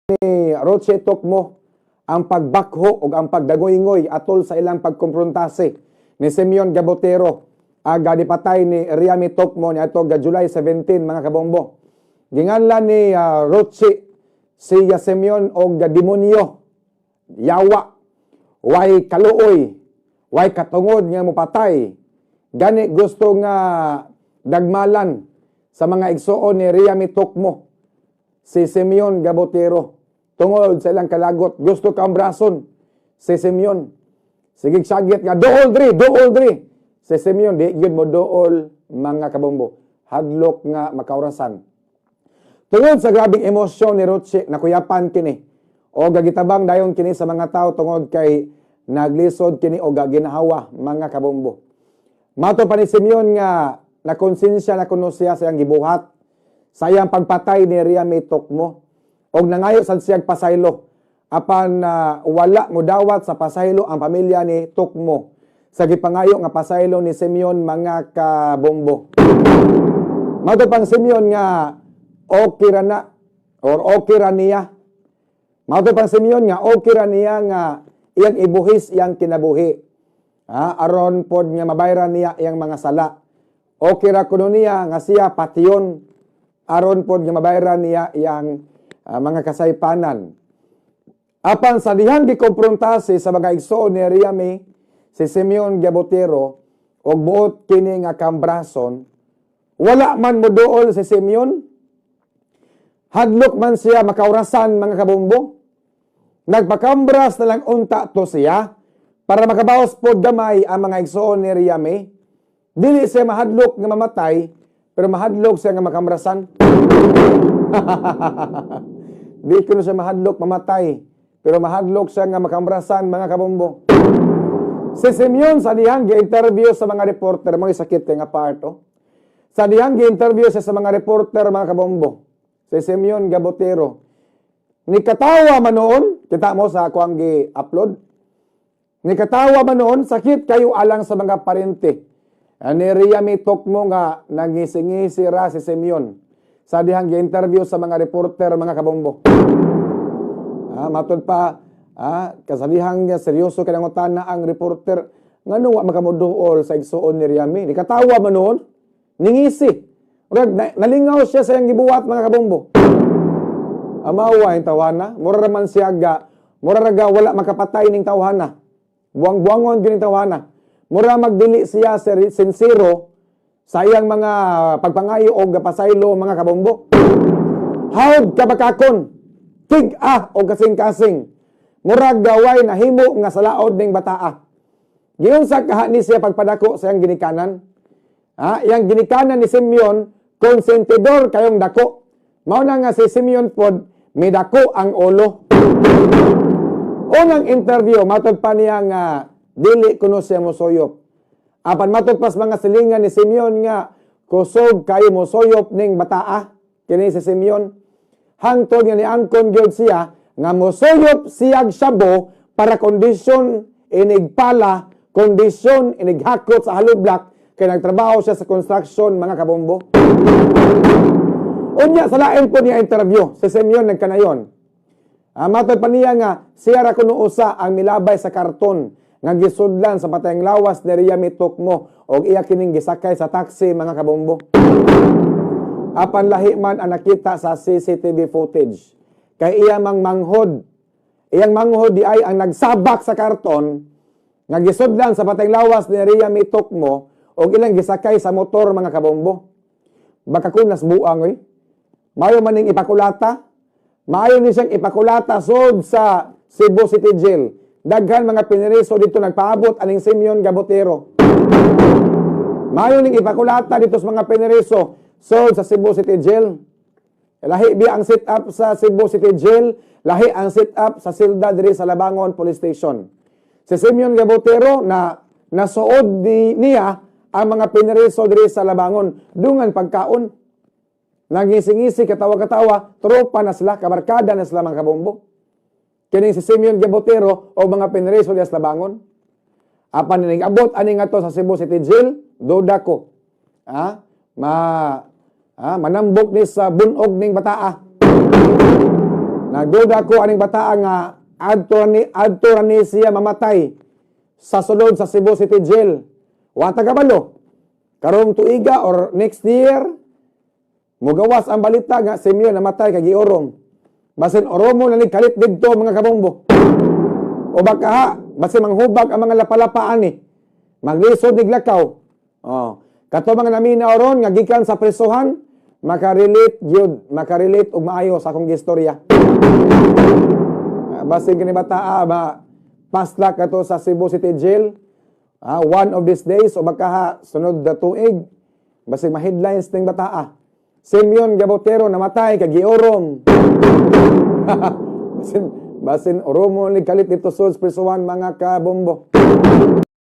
ni Roche Tokmo ang pagbakho o ang pagdagoy-ngoy atol sa ilang pagkomprontase ni Simeon Gabotero aga dipatay ni Riami Tokmo ni ato ga July 17 mga kabombo. Ginganlan ni Roche si Simeon og demonyo, yawa, way kaluoy, way katungod nga mopatay. Gani gusto nga dagmalan sa mga igsuon ni Riami Tokmo si Simeon Gabotero. Tungod sa ilang kalagot, gusto kaambrason si Simeon. Sige sagit nga, dool dri. Si Simeon, di yun mo dool mga kabombo. Hadlok nga makaurasan. Tungod sa grabing emosyon ni Roche, nakuyapan kini. O gagitabang dayon kini sa mga tao tungod kay naglisod kini o gaginahawa mga kabombo. Mato pa ni Simeon nga nakonsensya na kuno siya sa iyang gibuhat sa iyang pagpatay ni Riami Tokmo. Og nangayo sad siyang pasaylo apan wala mo dawat sa pasaylo ang pamilya ni Tokmo sa gipangayo nga pasaylo ni Simeon mga kabombo. Mato pang Simeon nga okay ra na or okay ra niya. Mato pang Simeon nga okay ra niya nga iyang ibuhis iyang kinabuhi. Aron pod nga mabayran niya iyang mga sala. Okay ra kuno niya nga siya patyon aron pod nga mabayran niya iyang mga kasaypanan. Apan sa dihang gikomprontase sa mga igsoon ni Riami, si Simeon Gabotero, og buot kini nga kambrason, wala man mo dool si Simeon, hadlok man siya makaurasan mga kabombo, nagpakambras na lang unta to siya, para makabawas po damay ang mga igsoon ni Riami, dili siya mahadlok nga mamatay, pero mahadlok siya nga makambrasan. Di ko siya mahadlok mamatay, pero mahadlok siya nga makambrasan mga kabombo. Si Simeon sa dihang gi-interview sa mga reporter, mga sakit nga parto. Sa dihang gi-interview siya sa mga reporter mga kabombo. Si Simeon Gabotero. Nikatawa man noon, kita mo sa ako ang gi-upload. Nikatawa man noon, sakit kayo alang sa mga parente. Ni Riami Tokmo nga nangisi-ngisi ra si Simeon sa dihang gi-interview sa mga reporter mga kabombo. Matod pa, kasalihang seryoso kinangutan na ang reporter ngano wa makamuduol sa igsuon ni Riami. Nikatawa man noon, ningisi. Nalingaw siya sa iyang gibuhat mga kabombo. Amawa yung tawana, mura man siya mura raga wala makapatay ning tawhana. Buang-buangon gining tawhana. Mura magdili siya sincero sa iyang mga pagpangayo o gapasaylo mga kabombo. Hawd kabakakon, tig-ah o kasing-kasing, murag gaway na himo nga salaod ning bataa. Giunsa kaha ni siya pagpadako sa iyang ginikanan. Iyang ginikanan ni Simeon, konsentidor kayong dako. Mao na nga si Simeon pod, may dako ang ulo. Unang interview, matod pa niya nga, dili kuno siya mosoyop. Apan matugpas mga silingan ni Simeon nga kusog kayo mo soyop ning bataa kini si Simeon. Hangtod nga ni angkon gyud siya nga mosoyop siyag sabo para kondisyon inigpala, kondisyon inighakot sa halublak kay nagtrabaho siya sa construction mga kabombo. Unya sa lain po niya interview si Simeon nagkanayon. Matod pa niya nga siya ra kuno usa ang milabay sa karton nga gisudlan sa patayng lawas ni Riami Tokmo og iya kining gisakay sa taxi mga kabombo. Apan lahi man ang nakita sa CCTV footage. Kay iyang manghod di ay ang nagsabak sa karton nga gisudlan sa patayng lawas ni Riami Tokmo og ilang gisakay sa motor mga kabombo. Baka kun nasbuang oy. Mayo man ning ipakulata. Maayo ni siyang ipakulata sud sa Cebu City Jail. Daghan mga piniriso dito nagpaabot aning Simeon Gabotero. Mayo ning ipakulata dito sa mga piniriso so sa Cebu City Jail. Lahi biya ang sit up sa Cebu City Jail, lahi ang sit up sa silda diri sa Labangon Police Station. Si Simeon Gabotero na nasuod niya ang mga piniriso diri sa Labangon dungan pagkaon. Nangisi-ngisi katawa-katawa, tropa na sila, kabarkada na sila mga kabombo. Kining si Simeon Gabotero o mga piniriso diya sa Labangon. Apan nining abot ani nga to sa Cebu City Jail, duda ko. Manambok ni sa bunog ning bataa. Nagduda ko aning bataa nga adto ni siya mamatay sa sulod sa Cebu City Jail. Wa tagabalo. Karong tuiga or next year mugawas ang balita nga si Simeon namatay kay giorong. Basin oromo na kalit didto mga kabombo. O baka ha, basin manghubag ang mga lapalapaan ni. Maglisod nig lakaw. Oh. Kato mga namina oron nga gikan sa presohan, makarelate og maayo sa akong gistorya. Basin kini bataa ba pastak kato sa Cebu City Jail. One of these days o baka ha, sunod na tuig. Basin ma-headlines ning bataa. Simeon Gabotero namatay kay giorong. basin oromo ni kalit dito sa presohan mga kabombo.